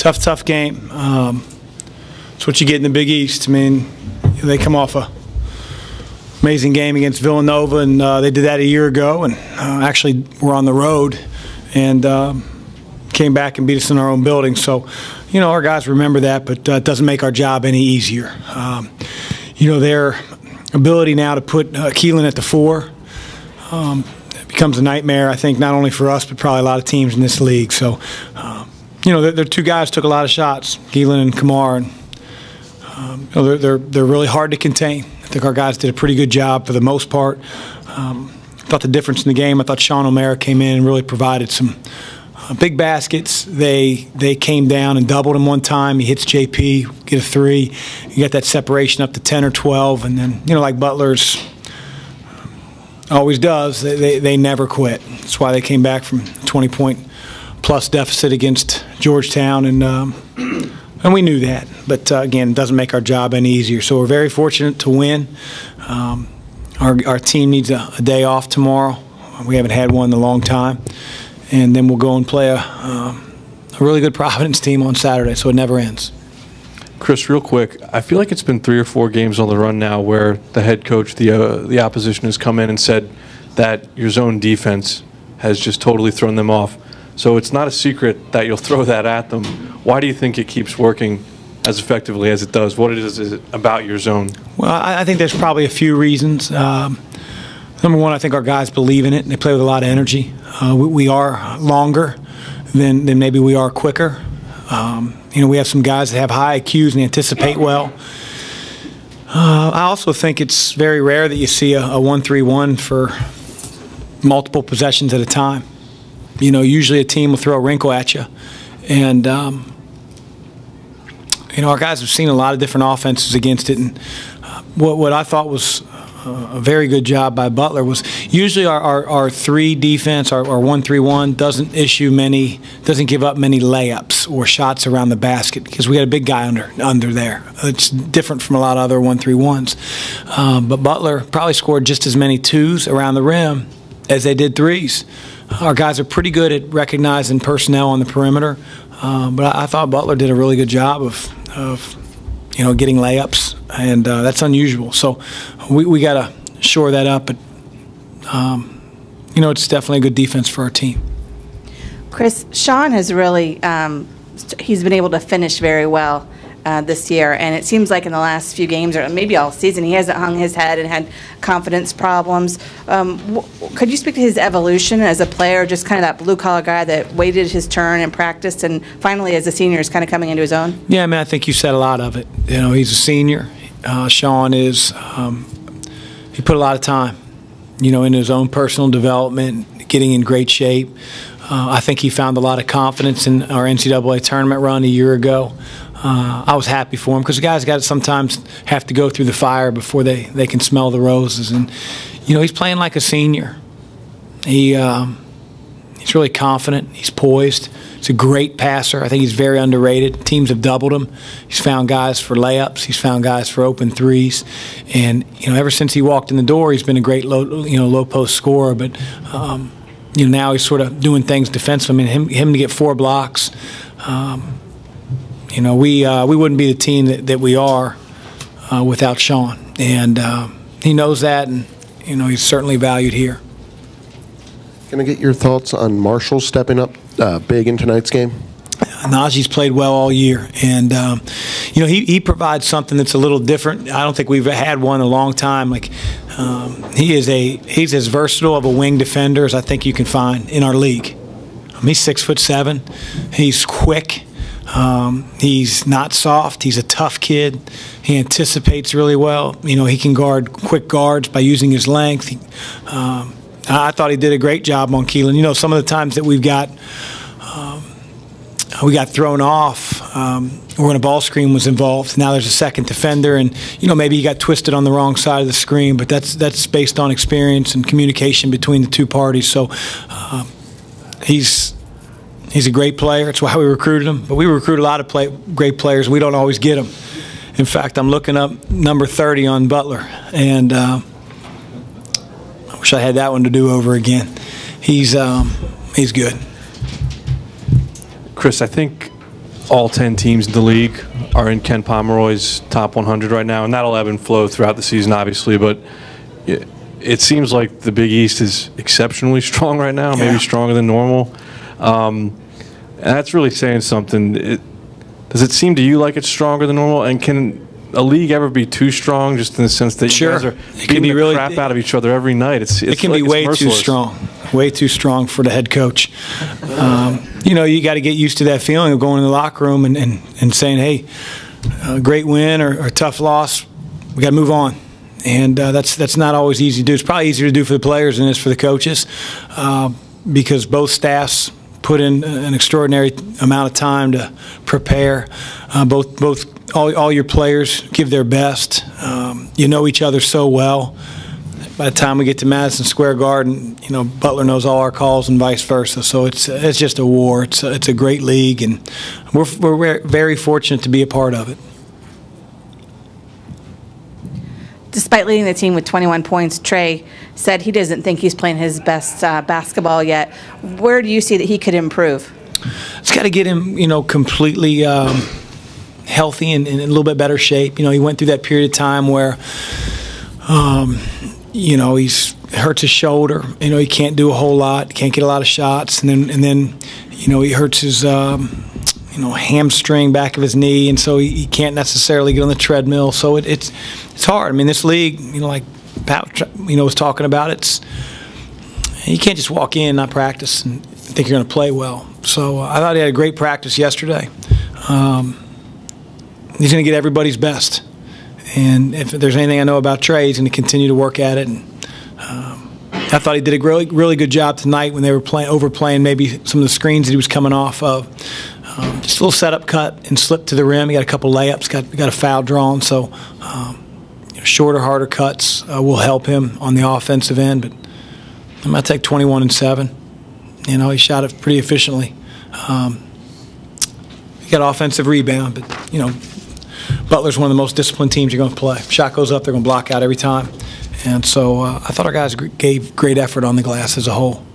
Tough game. It's what you get in the Big East. I mean, they come off a amazing game against Villanova, and they did that a year ago, and actually were on the road and came back and beat us in our own building. So, you know, our guys remember that, but it doesn't make our job any easier. You know, their ability now to put Keelan at the 4 becomes a nightmare, I think, not only for us, but probably a lot of teams in this league. So, you know, their 2 guys took a lot of shots, Keelan and Kamar, and you know, they're really hard to contain. I think our guys did a pretty good job for the most part. I thought the difference in the game, I thought Sean O'Mara came in and really provided some big baskets. They came down and doubled him one time. He hits JP, get a 3. You get that separation up to 10 or 12, and then, you know, like Butler's always does, they never quit. That's why they came back from 20-point-plus deficit against Georgetown, and we knew that. But, again, it doesn't make our job any easier. So we're very fortunate to win. Our team needs a day off tomorrow. We haven't had one in a long time. And then we'll go and play a really good Providence team on Saturday, so it never ends. Chris, real quick, I feel like it's been 3 or 4 games on the run now where the head coach, the opposition, has come in and said that your zone defense has just totally thrown them off. So it's not a secret that you'll throw that at them. Why do you think it keeps working as effectively as it does? What is it about your zone? Well, I think there's probably a few reasons. Number one, I think our guys believe in it, and they play with a lot of energy. We are longer than maybe we are quicker. You know, we have some guys that have high IQs and anticipate well. I also think it's very rare that you see a 1-3-1 for multiple possessions at a time. You know, usually a team will throw a wrinkle at you. And, you know, our guys have seen a lot of different offenses against it. And what I thought was a very good job by Butler was usually our 3 defense, our 1-3-1 doesn't give up many layups or shots around the basket because we got a big guy under there. It's different from a lot of other 1-3-1s. But Butler probably scored just as many 2s around the rim as they did 3s. Our guys are pretty good at recognizing personnel on the perimeter, but I thought Butler did a really good job of you know, getting layups, and that's unusual. So we got to shore that up. But, you know, it's definitely a good defense for our team. Chris, Sean has really he's been able to finish very well this year, and it seems like in the last few games, or maybe all season, he hasn't hung his head and had confidence problems. Could you speak to his evolution as a player, just kind of that blue-collar guy that waited his turn and practiced, and finally as a senior is kind of coming into his own? Yeah, I mean, I think you said a lot of it. You know, he's a senior. Sean is, he put a lot of time, you know, in his own personal development, getting in great shape. I think he found a lot of confidence in our NCAA tournament run a year ago. I was happy for him because the guys got to sometimes have to go through the fire before they can smell the roses. And, you know, he's playing like a senior. He's really confident. He's poised. He's a great passer. I think he's very underrated. Teams have doubled him. He's found guys for layups. He's found guys for open 3s. And, you know, ever since he walked in the door, he's been a great low post scorer. But, you know, now he's sort of doing things defensively. I mean, him to get 4 blocks. You know, we wouldn't be the team that we are without Sean, and he knows that, and you know he's certainly valued here. Can I get your thoughts on Marshall stepping up big in tonight's game? Najee's played well all year, and you know he provides something that's a little different. I don't think we've had one in a long time. Like he's as versatile of a wing defender as I think you can find in our league. He's 6'7". He's quick. He's not soft. He's a tough kid. He anticipates really well. You know, he can guard quick guards by using his length. I thought he did a great job on Keelan. You know, some of the times that we got thrown off when a ball screen was involved. Now there's a second defender, and you know maybe he got twisted on the wrong side of the screen. But that's based on experience and communication between the 2 parties. So He's a great player. It's why we recruited him. But we recruit a lot of great players. We don't always get them. In fact, I'm looking up number 30 on Butler, and I wish I had that one to do over again. He's good. Chris, I think all 10 teams in the league are in Ken Pomeroy's top 100 right now, and that'll ebb and flow throughout the season, obviously, but it seems like the Big East is exceptionally strong right now, maybe stronger than normal. And that's really saying something. Does it seem to you like it's stronger than normal? And can a league ever be too strong, just in the sense that you guys are beating the crap out of each other every night? It can be way too strong for the head coach. You know, you got to get used to that feeling of going in the locker room and saying, hey, great win or tough loss, we got to move on. And that's not always easy to do. It's probably easier to do for the players than it is for the coaches, because both staffs put in an extraordinary amount of time to prepare. All your players give their best. You know each other so well. By the time we get to Madison Square Garden, you know, Butler knows all our calls and vice versa. So it's just a war. It's a great league, and we're very fortunate to be a part of it. Despite leading the team with 21 points, Trey said he doesn't think he's playing his best basketball yet. Where do you see that he could improve? It's got to get him, you know, completely healthy and in a little bit better shape. You know, he went through that period of time where, you know, he's hurts his shoulder. You know, he can't do a whole lot, can't get a lot of shots, and then you know, he hurts his you know, hamstring, back of his knee, and so he can't necessarily get on the treadmill. So it's hard. I mean, this league, you know, like Pat, you know, was talking about, you can't just walk in, not practice, and think you're going to play well. So I thought he had a great practice yesterday. He's going to get everybody's best, and if there's anything I know about Trey, he's going to continue to work at it. And I thought he did a really good job tonight when they were overplaying maybe some of the screens that he was coming off of. Just a little setup cut and slip to the rim. He got a couple layups, got a foul drawn. So you know, shorter, harder cuts will help him on the offensive end. But I'm going to take 21 and 7. You know, he shot it pretty efficiently. He got offensive rebound, but you know, Butler's one of the most disciplined teams you're going to play. Shot goes up, they're going to block out every time. And so I thought our guys gave great effort on the glass as a whole.